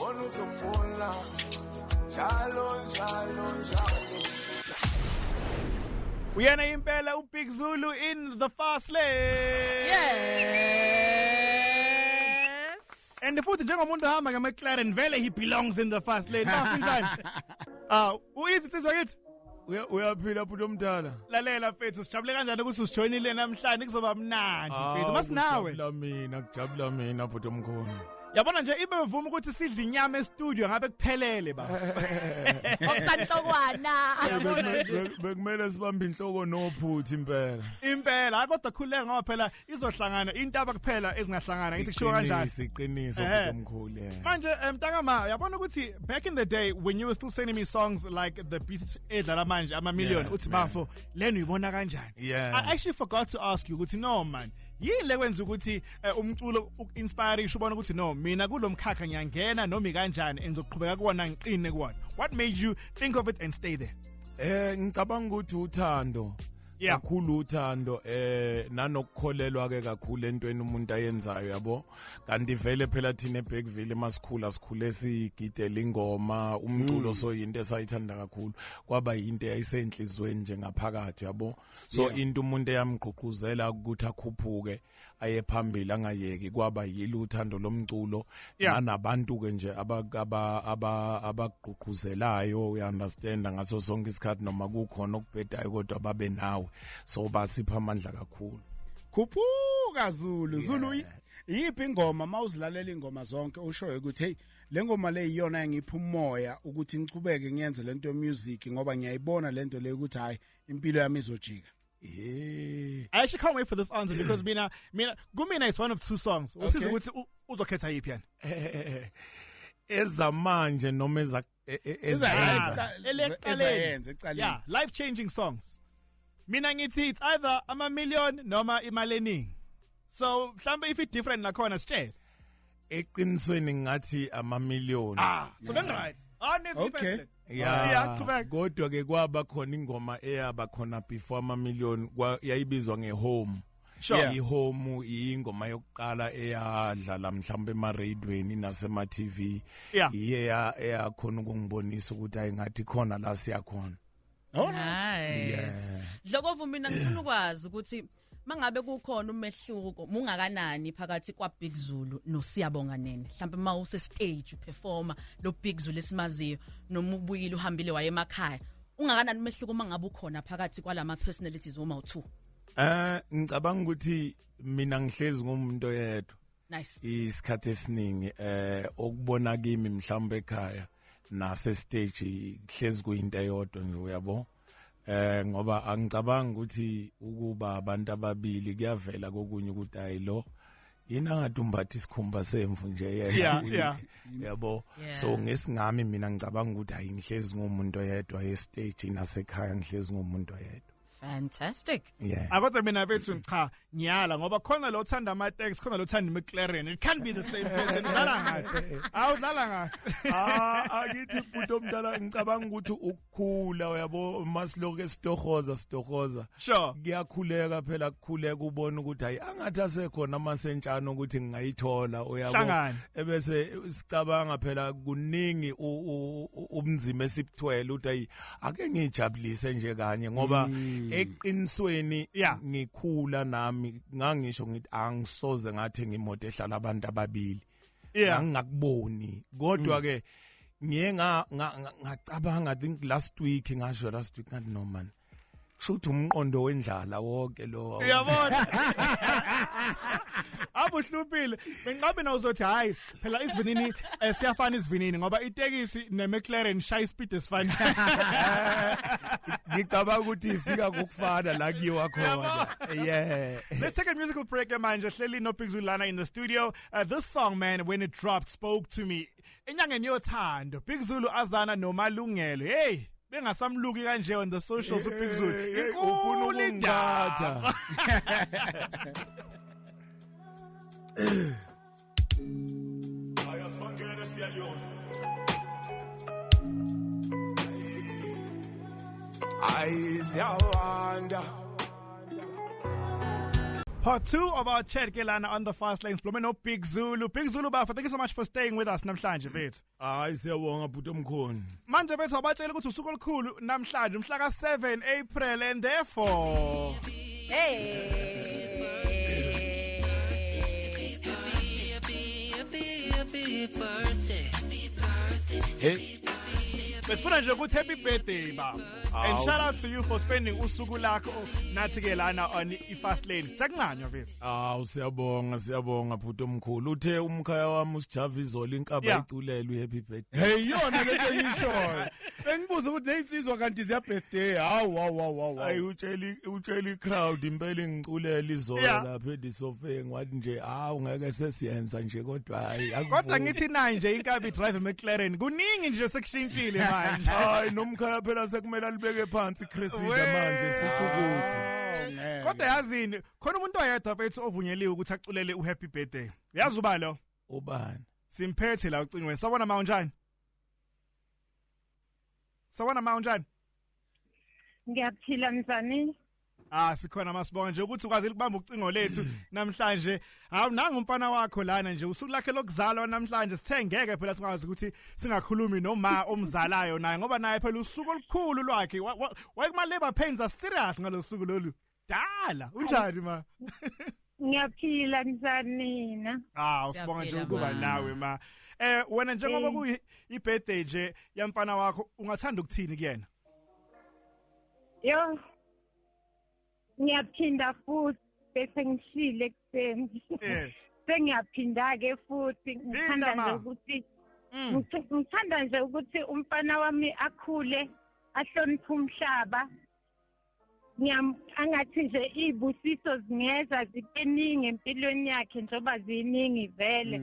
khona uzongibona njalo Uyena impela uBig Zulu in the fast lane. Yes. And futhi njengomuntu ohamba ngeMcLaren vele he belongs in the fast lane. Bafinjani? Uyithi sizwa kithi? Uyaphila phuto omdala. Lalela mfethu sijabule kanjani ukuthi usijoinile namhlanje kuzoba mnandi mfethu. Masinawe. Kujabula mina phuto omkhulu. Yabona nje ibe bevuma ukuthi sidle inyama e-studio ngabe kuphelele ba. Okusanhlokwana. Bekumele sibambe inhloko nophuthi impela. Impela kodwa khuleka ngoba phela izohlangana intaba kuphela ezingahlangana ngithi kusho kanjani. Iqiniso phuto omkhulu. Manje mntakama yabona ukuthi back in the day when you were still sending me songs like the beats edlala manje ama million uthi bafo lena uyibona kanjani. I actually forgot to ask you ukuthi no man yini lekwenza ukuthi umculo ukinspire ubona ukuthi no mina kulomkhakha ngiyangena noma kanjani engizoqhubeka kuona ngiqine kuona. What made you think of it and stay there? Ngicabanga ukuthi uthando. Kakhulu uthando nanokukholelwa ke kakhulu entweni umuntu ayenzayo yabo kanti vele phela thina eBackville sikhule sigidela ingoma umculo so into esayithanda kakhulu kwaba into eyayisenhlizweni nje ngaphakathi yabo so into umuntu eyamgqugquzela ukuthi akhuphuke aye phambili angayeki kwaba yilo uthando lomculo nanabantu ke nje abagqugquzelayo we understand ngaso sonke isikhathi noma kukhona okubhedayo kodwa babe nawe so basipha amandla kakhulu. Khuphuka Zulu yiphi ingoma mawuzilalela ingoma zonke ushoyo ukuthi hey le ngoma le iyona engipha umoya ukuthi ngichubeke ngiyenze lento yemusic ngoba ngiyayibona lento le ukuthi hayi impilo yami izojika. I actually can't wait for this answer because mina kumina is one of two songs. Uthi ukuthi uzokhetha yiphi yana? Ezamanje noma yeah, life changing songs. Mina ngithi it's either ama million noma imali eningi. So mhlambe if it different nakhona sitshela. Eqinisweni ngathi ama million. So then right. Okay. Kodwa ke kwaba khona ingoma eyaba khona before ama million yayibizwa ngeHome. iHome ingoma yokuqala eyadlala mhlambe ema-radioweni nasema-TV. Eyakhona ukungibonisa ukuthi ayingathi khona la siyakhona. Nice. Dlokovu mina ngifuna ukwazi ukuthi mangabe kukhona umehluko mungakanani phakathi kwa Big Zulu no Siyabonga Nene mhlawumbe mawuse stage performer lo Big Zulu esimaziyo noma ubuyile uhambile waye emakhaya ungakanani umehluko mangabe ukhona phakathi kwalama personalities uma u2? Ngicabanga ukuthi mina ngihlezi ngumuntu oyedwa. Nice. Isikhathi esiningi okubona kimi mhlawumbe ekhaya nase stage hlezi kuyinto eyodwa nje uyabo ngoba angicabanga ukuthi ukuba abantu ababili kuyavela kokunye ukuthi ayilo yina ngathi umbathi isikhumba semvu nje yena yabo so ngesingami mina ngicabanga ukuthi ayingihlezi ngumuntu oyedwa e-stage nasekhaya ngihlezi ngumuntu oyedwa. Fantastic. Akodwa mina bethu cha ngiyala ngoba khona lo uthanda ama-Tanks khona lo uthanda iMcLaren. It can't be the same person. Udlala ngathi. Awudlala ngathi. Akithi bhuti omdala ngicabanga ukuthi ukukhula uyabo masiloke sitohoza. Sure. Kuyakhuleka phela kukhuleka ubona ukuthi hayi angathi asekhona amasentshana ukuthi ngingayithola uyabo. Ebese sicabanga phela kuningi ubunzima esibuthwele ukuthi hayi ake ngijabulise nje kanye ngoba eqinisweni ngikhula nami ngangisho ngithi angisoze ngathi ngimoto ehlala abantu ababili ngakuboni kodwa ke ngiye ngacabanga think last week ngathi no man shothi umqondo wendlala wonke lo uyabona abuhlupile bengabe na uzothi hayi phela isivinini siyafana isivinini ngoba itekisi neMcLaren shy speed esifana ngicabanga ukuthi ifika ngokufana la kiwa khona. Let's take a musical break manje hleli no Big Zulu lana in the studio. This song man when it dropped spoke to me enyangeni yothando Big Zulu azana noMalungelo hey bengasamluki kanje on the socials Big Zulu ufuna ukungatha ayasibangena siyayona ayiziyawanda Part 2 of our chat Kelana on the fast lanes. Blomeno Big Zulu. Big Zulu Bafa, thank you so much for staying with us namhlanje bethu. Hayi siyabonga bhuti omkhulu. Manje bethu abatshela ukuthi usuku olukhulu namhlanje umhla ka 7 April and therefore Hey. Besifuna nje ukuthi happy birthday baba. And shout out to you for spending usuku lakho nathi ke lana on ifast lane. Sekuncanywa bethu. Siyabonga bhuti omkhulu. Uthe umkhaya wami usijava izolo inkaba iculele happy birthday. Hey yona lento engishoyo. Bengibuza ukuthi neyinsizwa kanti ziya birthday. Hawu. Ayi utshela iCrowd impela ngiculela izolo lapha edisofeng wathi nje ngeke sesiyenza nje kodwa hayi kodwa ngithi nayi nje inkaba drive McLaren kuningi nje sekushintshile manje. Hayi nomkhaya phela sekumele alibeke phansi Cresida manje sithi ukuthi kodwa yazini khona umuntu oyedwa bethu ovunyeliwe ukuthi aculele uhappy birthday. Yazi uba lo ubani simphethe la ucingweni sabona mawunjani mawunjani Ngiyaphila mzani sikhona masibonga nje ukuthi ukwazi ukubamba ucingo lethu namhlanje nanga umfana wakho lana nje usuku lakhe lokuzalwa namhlanje sithe ngeke phela singazi ukuthi singakhulumi noma omzalayo naye ngoba naye phela usuku olukhulu lwakhe wayekuma labor pains are serious ngalosuku lolu dala unjani ma Ngiyaphila mzani na usibonga nje ukuba nawe ma wena njengoba ku birthday nje yamfana wakho ungathanda ukuthini kuyena yo ngiyaphinda futhi bese ngishile kuseni sengiyaphinda ke futhi ngithanda nje ukuthi umfana wami akhule ahloniphe umhlaba angathi nje izibusiso zingeza zibeningi empilweni yakhe njoba ziningi vele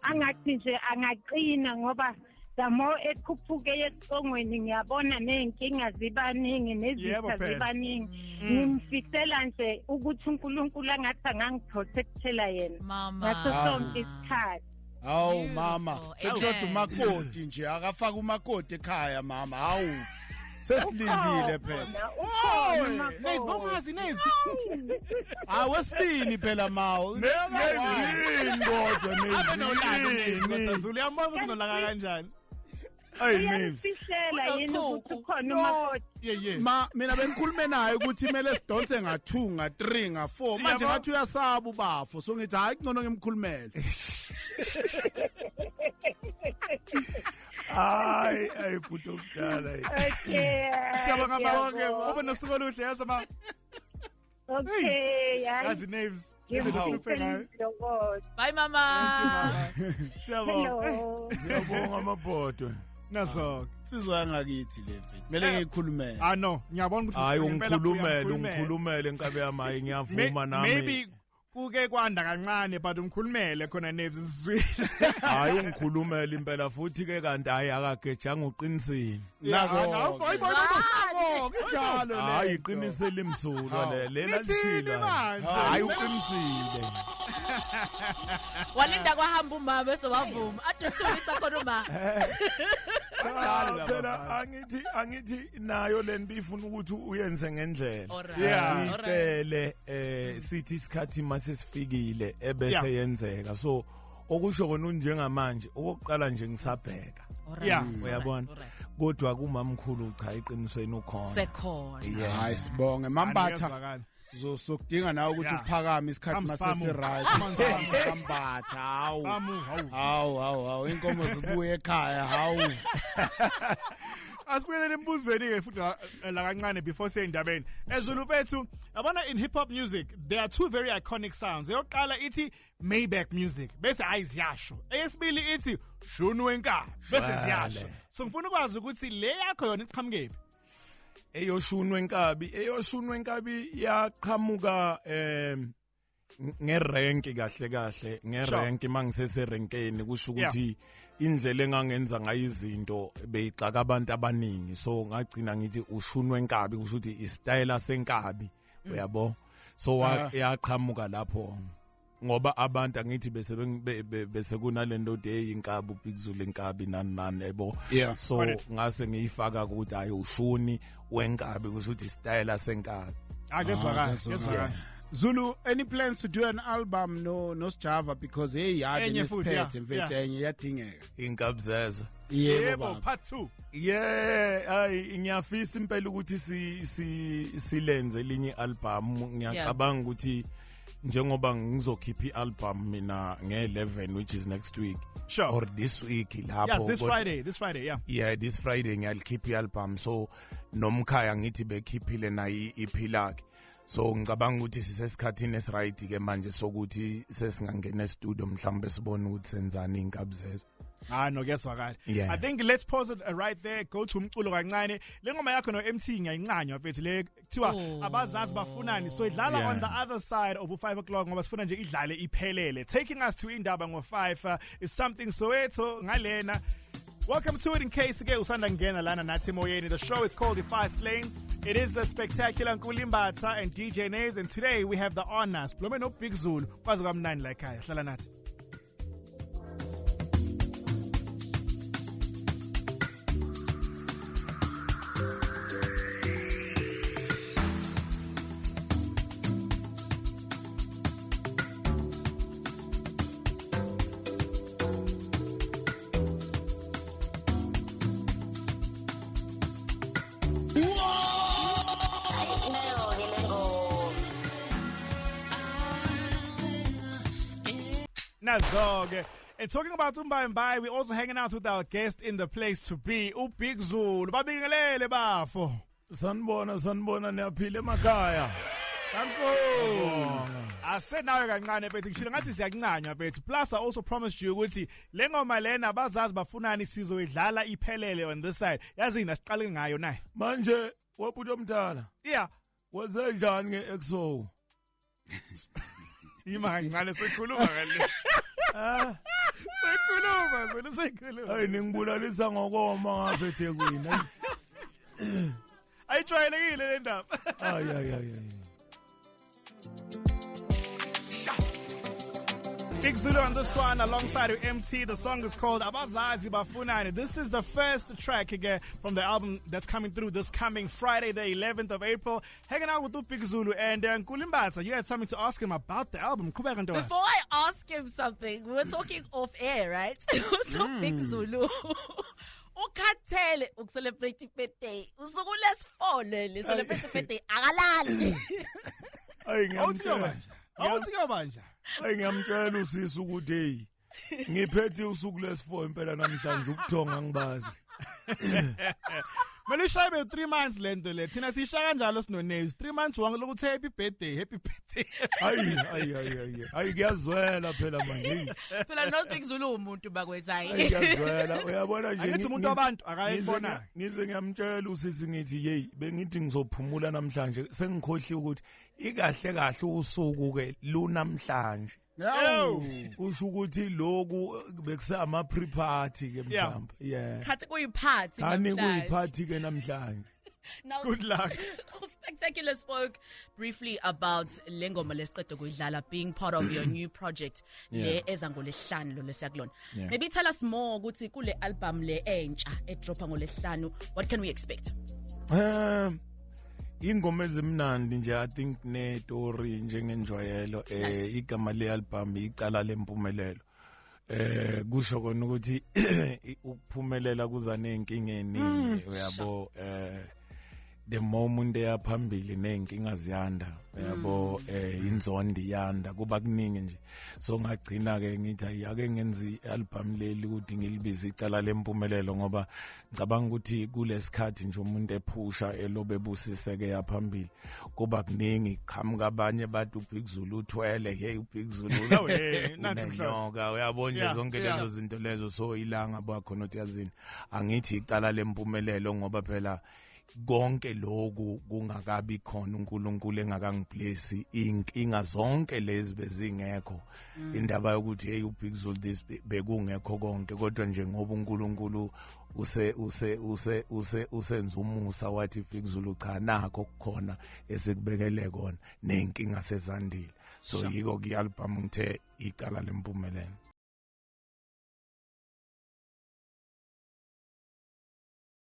angathi nje angaqina ngoba Damo ekhuphuke yesongweni ngiyabona nenkinga zibaningi nezitha zibaningi ngimfisela nje ukuthi uNkulunkulu angathi angangiprotectela yena ngaso sonke isikhathi hawu mama sekushoda umakoti nje akafaka umakoti ekhaya mama hawu sesilindile phela nezibongazi nezi wesibini phela mawo nezini kodwa nezini Zulu yamona unolaka kanjani Hey Maves. Sishela yini ukuthi khona umakoti. Mina bengikhulume naye ukuthi kumele sidonse nga2 nga3 nga4 manje ngathi uyasaba ubafo so ngithi hayi kungcono ngimkhulumele. Ay bhuti okudala. Okay. Siyabonga bonke ube nosuku oluhle yazi ma. Okay, yazi Naves. Bye mama. Siyabonga amabhodwe. Nazo sizwa ngakithi le mfethu kumele ngikhulumele no ngiyabona ukuthi hayi ungikhulumele inkabe yami ngiyavuma nami maybe kuke kwanda kancane but umkhulumele khona nezi sizwile hayi ungikhulumele impela futhi ke kanti hayi akagejanga uqinisile nako njalo hayi iqinisele imsulwa lela lishila hayi uqinisile walinda kwahamba uma bese wavuma aduthulisa khona uma phela angithi nayo lento ifuna ukuthi uyenze ngendlela icele sithi isikhathi mase sifikile ebese yenzeka so okusho kona unjengamanje okokuqala nje ngisabheka uyabona kodwa kumamkhulu cha iqinisweni ukhona sekhona hayi sibonge mambatha sokudinga nawe ukuthi uphakame isikhathi masese right mambatha hawu inkomo zibuye ekhaya hawu asibuyele embuzweni ke futhi la kancane before seyindabeni eZulu fethu yabona in hip hop music there are two very iconic sounds eyoqala ithi Maybach music bese ayiziyasho eyesibili ithi shunu wenkabi bese ziyasho so ngifuna ukwazi ukuthi le yakho yona iqhamukephi eyoshunu wenkabi yaqhamuka ngerank kahle ngerank mangisese rankeni kusho ukuthi indlela engangenza ngayo izinto beyicaka abantu abaningi so ngagcina ngithi ushunu wenkabi kusho ukuthi istyle senkabi uyabo so yaqhamuka lapho ngoba abantu angithi bese kunalento deyinkabi uBig Zulu inkabi nani yebo so ngase ngiyifaka ukuthi hayi ushuni wenkabi kusho ukuthi style senkabi ngezwakala Zulu, any plans to do an album no Java because hey yard nesiphethe mfethu enye yadingeka ingabzeza yebo part 2 ay ngiyafisa impela ukuthi silenze linye album ngiyacabanga ukuthi njengoba ngizokhipha ialbum mina nge11 which is next week sure. or this week lapho this Friday yeah this Friday ngiyalikhipha ialbum so nomkhaya ngithi bekhiphile na iEP lakhe so ngicabanga ukuthi sisesikhathini esiright ke manje sokuthi sesingangena estudio mhlambe sibone ukuthi senzani inkabzezo. No kuyazwakala. I think let's pause it right there, go to umculo kancane. Le ngoma yakho no MT ngiyayincanywa mfethu le kuthiwa abazazi bafunani so idlala on the other side of 5 o'clock ngoba sifuna nje idlale iphelele. Taking us to indaba ngo5 is something Soweto ngalena. Welcome to it in case again usanda ngena lana nathi moyeni. The show is called If I Slain. It is a spectacular Nkulimbatha and DJ Naves and today we have the honors. Blome no Big Zulu. Kwazi kamnandi la ekhaya. Hlala nathi. Nazog. And talking about Umba and Bai, we're also hanging out with our guest in the place to be, Big Zulu. Babingelele bafo. Sanibona niyaphila emakhaya. Thanko. I said now kancane bethu ngishilo ngathi siyakuncanywa bethu. Plus I also promised you ukuthi le ngoma lena abazazi bafunani sizoyidlala iphelele on this side. Yazi na siqale ngayo naye. Manje waphuta omdala. Yeah. Wenze njani ngeXO? Ima ngale sekhuluma ngale. Sekhuluma. Hayi ningibulalisa ngokoma ngapha eThekwini. Ayijwayelekile le ndaba. Ay. Big Zulu on this one alongside MT. The song is called Abazazi Bafunani. This is the first track again from the album that's coming through this coming Friday, the 11th of April. Hanging out with Big Zulu and Nkulimbatha. You had something to ask him about the album. Before I ask him something, we were talking off air, right? So Big Zulu. Ukhathele ukucelebrate birthday. Usuku lesi4 le celebrate birthday akalali. Ay ngiyamtshela. Awuthika manje. Ay ngiyamtshela usisi ukuthi hey ngiphethe usuku lesi4 impela namhlanje ukuthonga ngibazi. Mele shabe 3 months lento le. Thina sishaya kanjalo sino Naves. 3 months wonke lokuthi happy birthday. Ay kuyazwela phela manje. Phela no Big Zulu umuntu bakwethu hayi. Kuyazwela. Uyabona nje. Ngithi umuntu wabantu akayibona. Ngize ngiyamtshela usisi ngithi hey bengithi ngizophumula namhlanje sengikhohli ukuthi ikahle usuku ke lunamhlanje. Usho ukuthi loku bekusama pre-party ke mhlawumbe. Khathi kuyiparty namhlanje. Kuyiparty ke namhlanje. Now, good luck. Spectacular spoke briefly about lengoma lesiqede kuyidlala being part of your new project le eza ngolesihlanu lo lesiyakulona. Maybe tell us more ukuthi kule album le entsha edropa ngolesihlanu, what can we expect? Ingoma ezimnandi nje I think ne story njengenjwayelo igama le album icala lempumelelo. Kusho kona ukuthi ukuphumelela kuza nenkinga eningi uyabo the moment eyaphambili nenkinga ziyanda yabo inzondi yanda kuba kuningi nje so ngagcina ke ngithi ake ngenzi album leli ukuthi ngilibize icala lempumelelo ngoba ngicabanga ukuthi kulesikhathi nje umuntu ephusha elobe busiseke yaphambili kuba kuningi qhamuka abanye bathi Big Zulu uthwele hey Big Zulu nanyoka uyabona nje zonke lezo zinto lezo so ilanga bakhona uthi yazini angithi icala lempumelelo ngoba phela konke lokhu kungakabi khona uNkulunkulu engakangibless inkinga zonke lezi bezingekho indaba yokuthi hey uBig Zulu this bekungekho konke kodwa nje ngoba uNkulunkulu usenza umusa wathi Big Zulu cha nakho kukhona esikubekele kona nenkinga sezandile so yiko ku album ngithe icala lempumelelo.